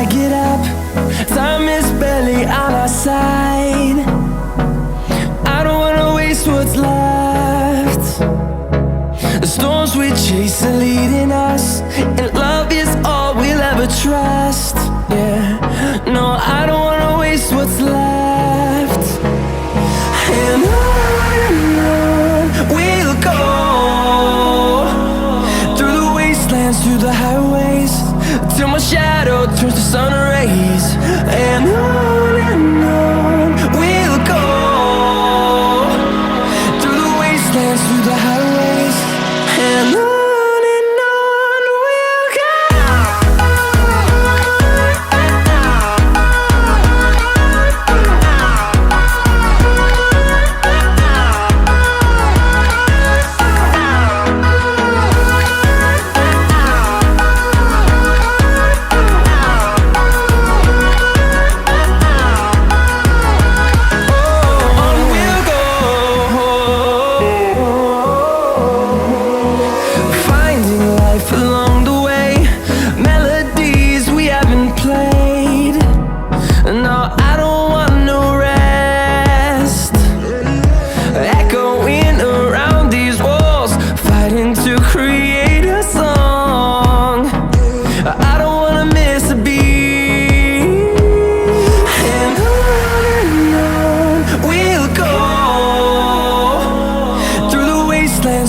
I get up. Time is barely on our side. I don't wanna waste what's left. The storms we chase are leading us, and love is all we'll ever trust. Yeah, no, I don't wanna waste what's left. And on we'll go, through the wastelands, through the highways, till my shadow turns to sun rays. And on we'll go, through the wastelands, through the highways, and on.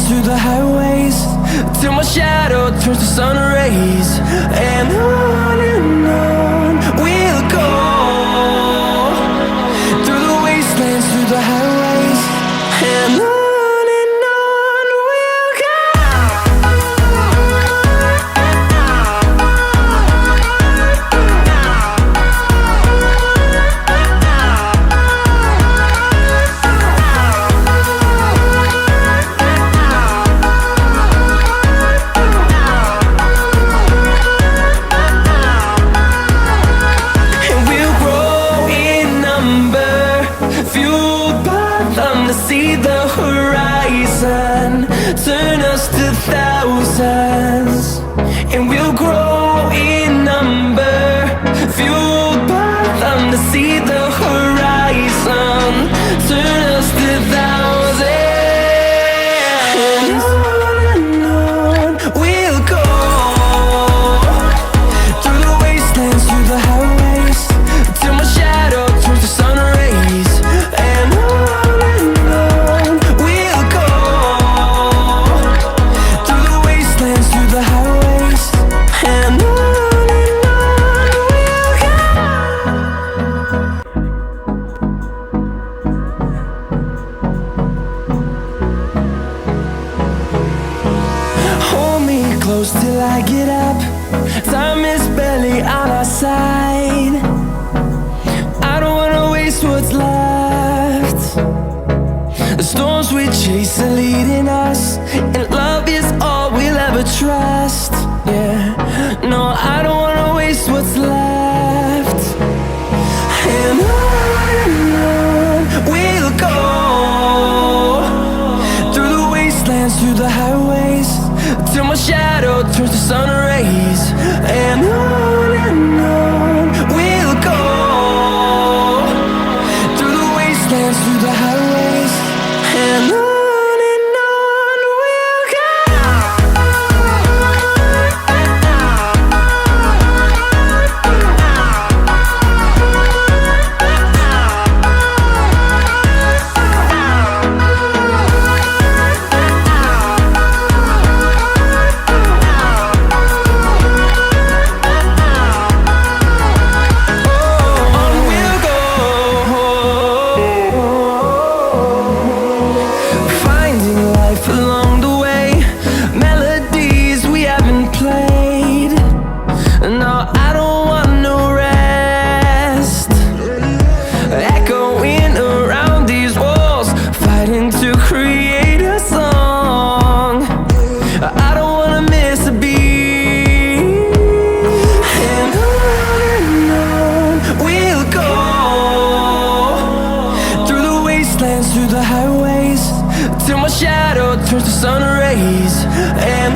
Through the highways, till my shadow turns to sun rays. And on we'll go, through the wastelands, through the highways, and on we'll go. See the horizon turn us to thousands, and we'll grow in number, fueled by them. To see the horizon turn us to thousands, and on we'll go, through the wastelands, through the highways, till my shadow turns to sun rays. And close till I get up. Time is barely on our side. I don't wanna waste what's left. The storms we chase are leading us, and love is all we'll ever trust. Yeah, no, I don't wanna waste what's left. And on we'll go, through the wastelands, through the highways, till my shadow turns to sun rays. And on we'll go, through the wastelands, through the highways, and on. Through the highways, till my shadow turns to sun rays. And